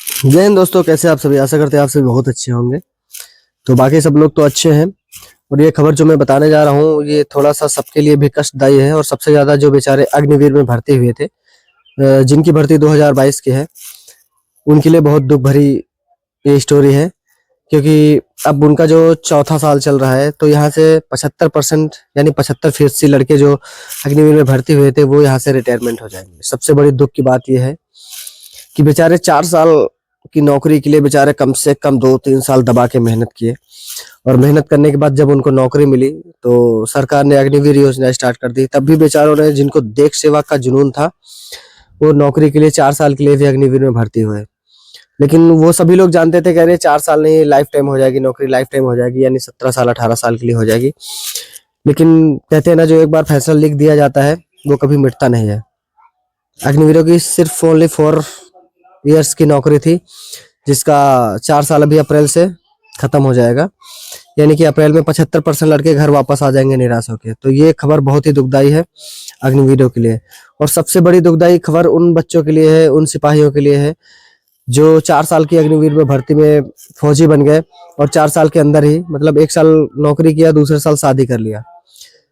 जय हिंद दोस्तों, कैसे आप सभी। आशा करते हैं आप सभी बहुत अच्छे होंगे। तो बाकी सब लोग तो अच्छे हैं। और ये खबर जो मैं बताने जा रहा हूँ ये थोड़ा सा सबके लिए भी कष्टदायी है, और सबसे ज्यादा जो बेचारे अग्निवीर में भर्ती हुए थे, जिनकी भर्ती 2022 की है, उनके लिए बहुत दुख भरी ये स्टोरी है। क्योंकि अब उनका जो चौथा साल चल रहा है, तो यहाँ से 75% यानी 75% लड़के जो अग्निवीर में भर्ती हुए थे वो यहाँ से रिटायरमेंट हो जाएंगे। सबसे बड़ी दुख की बात यह है कि बेचारे 4 साल की नौकरी के लिए बेचारे कम से कम 2-3 साल दबा के मेहनत किए, और मेहनत करने के बाद जब उनको नौकरी मिली तो सरकार ने अग्निवीर योजना स्टार्ट कर दी। तब भी बेचारों ने, जिनको देश सेवा का जुनून था, वो नौकरी के लिए 4 साल के लिए भी अग्निवीर में भर्ती हुए। लेकिन वो सभी लोग जानते थे, कह रहे 4 साल नहीं, लाइफ टाइम हो जाएगी नौकरी, लाइफ टाइम हो जाएगी, यानी 17 साल 18 साल के लिए हो जाएगी। लेकिन कहते हैं ना, जो एक बार फैसला लिख दिया जाता है वो कभी मिटता नहीं है। अग्निवीरों की सिर्फ ओनली 4 इयर्स की नौकरी थी, जिसका 4 साल अभी अप्रैल से खत्म हो जाएगा। यानी कि अप्रैल में 75% लड़के घर वापस आ जाएंगे निराश होकर। तो ये खबर बहुत ही दुखदाई है अग्निवीरों के लिए। और सबसे बड़ी दुखदाई खबर उन बच्चों के लिए है, उन सिपाहियों के लिए है जो 4 साल की अग्निवीर में भर्ती में फौजी बन गए, और 4 साल के अंदर ही, मतलब 1 साल नौकरी किया, दूसरे साल शादी कर लिया।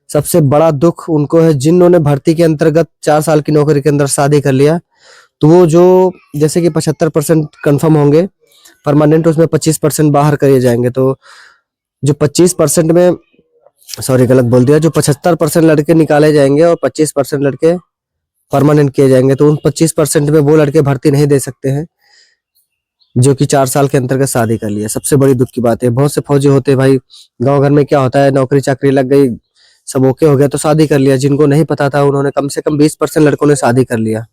सबसे बड़ा दुख उनको है जिन्होंने भर्ती के अंतर्गत 4 साल की नौकरी के अंदर शादी कर लिया। तो वो जो, जैसे कि 75% कन्फर्म होंगे परमानेंट, उसमें 25% बाहर करे जाएंगे। तो जो 25% में, सॉरी गलत बोल दिया, जो 75% लड़के निकाले जाएंगे और 25% लड़के परमानेंट किए जाएंगे। तो उन 25% में वो लड़के भर्ती नहीं दे सकते हैं जो कि 4 साल के अंतर्गत शादी कर लिया। सबसे बड़ी दुख की बात है। बहुत से फौजी होते हैं भाई, गांव घर में क्या होता है, नौकरी चाकरी लग गई, सब ओके हो गया तो शादी कर लिया। जिनको नहीं पता था उन्होंने, कम से कम 20% लड़कों ने शादी कर लिया।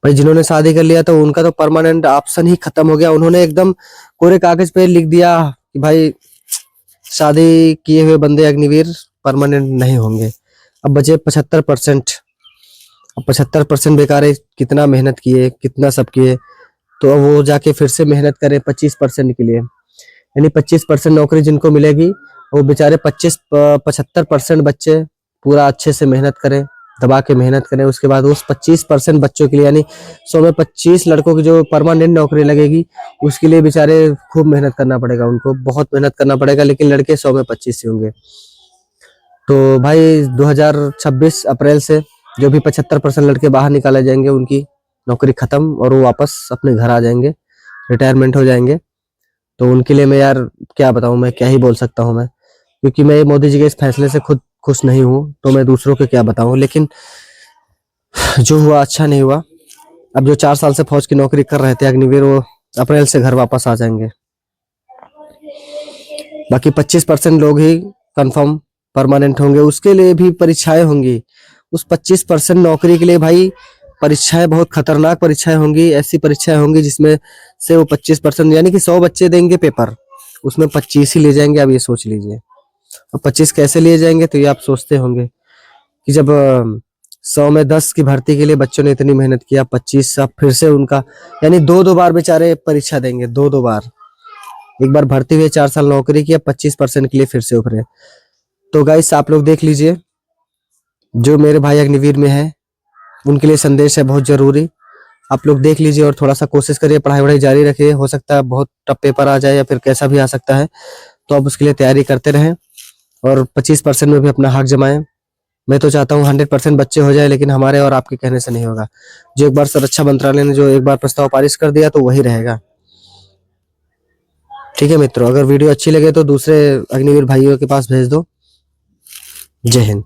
भाई जिन्होंने शादी कर लिया तो उनका तो परमानेंट ऑप्शन ही खत्म हो गया। उन्होंने एकदम कोरे कागज पे लिख दिया कि भाई शादी किए हुए बंदे अग्निवीर परमानेंट नहीं होंगे। अब बचे 75%। अब 75% बेकार है। कितना मेहनत किए, कितना सब किए, तो अब वो जाके फिर से मेहनत करें 25% के लिए। यानी 25% नौकरी जिनको मिलेगी, वो बेचारे 75% बच्चे पूरा अच्छे से मेहनत करें, दबा के मेहनत करें। उसके बाद उस 25% बच्चों के लिए, यानी 100 में 25 लड़कों की जो परमानेंट नौकरी लगेगी, उसके लिए बेचारे खूब मेहनत करना पड़ेगा, उनको बहुत मेहनत करना पड़ेगा। लेकिन लड़के 100 में 25 ही होंगे। तो भाई 2026 अप्रैल से जो भी 75% लड़के बाहर निकाले जाएंगे, उनकी नौकरी खत्म और वो वापस अपने घर आ जाएंगे, रिटायरमेंट हो जाएंगे। तो उनके लिए मैं यार क्या बताऊं, मैं क्या ही बोल सकता हूं मैं, क्योंकि मैं मोदी जी के इस फैसले से खुद खुश नहीं हूं, तो मैं दूसरों को क्या बताऊं। लेकिन जो हुआ अच्छा नहीं हुआ। अब जो 4 साल से फौज की नौकरी कर रहे थे अग्निवीर, वो अप्रैल से घर वापस आ जाएंगे। बाकी 25% लोग ही कंफर्म परमानेंट होंगे, उसके लिए भी परीक्षाएं होंगी। उस 25% नौकरी के लिए भाई परीक्षाएं, बहुत खतरनाक परीक्षाएं होंगी। ऐसी परीक्षाएं होंगी जिसमें से वो 25%, यानी कि 100 बच्चे देंगे पेपर, उसमें 25 ही ले जाएंगे। आप ये सोच लीजिए। और 25 कैसे लिए जाएंगे, तो ये आप सोचते होंगे कि जब 100 में 10 की भर्ती के लिए बच्चों ने इतनी मेहनत किया, 25 अब फिर से उनका, यानी दो दो बार बेचारे परीक्षा देंगे, दो दो बार। एक बार भर्ती हुए, 4 साल नौकरी किया, 25% के लिए फिर से उभरे। तो गाइस आप लोग देख लीजिए, जो मेरे भाई अग्निवीर में है उनके लिए संदेश है बहुत जरूरी। आप लोग देख लीजिए और थोड़ा सा कोशिश करिए, पढ़ाई वढ़ाई जारी रखिए। हो सकता है बहुत टफ पेपर आ जाए या फिर कैसा भी आ सकता है, तो आप उसके लिए तैयारी करते रहें और 25% में भी अपना हक जमाएं। मैं तो चाहता हूँ 100% बच्चे हो जाए, लेकिन हमारे और आपके कहने से नहीं होगा। जो एक बार रक्षा मंत्रालय ने जो एक बार प्रस्ताव पारित कर दिया, तो वही रहेगा। ठीक है मित्रों, अगर वीडियो अच्छी लगे तो दूसरे अग्निवीर भाइयों के पास भेज दो। जय हिंद।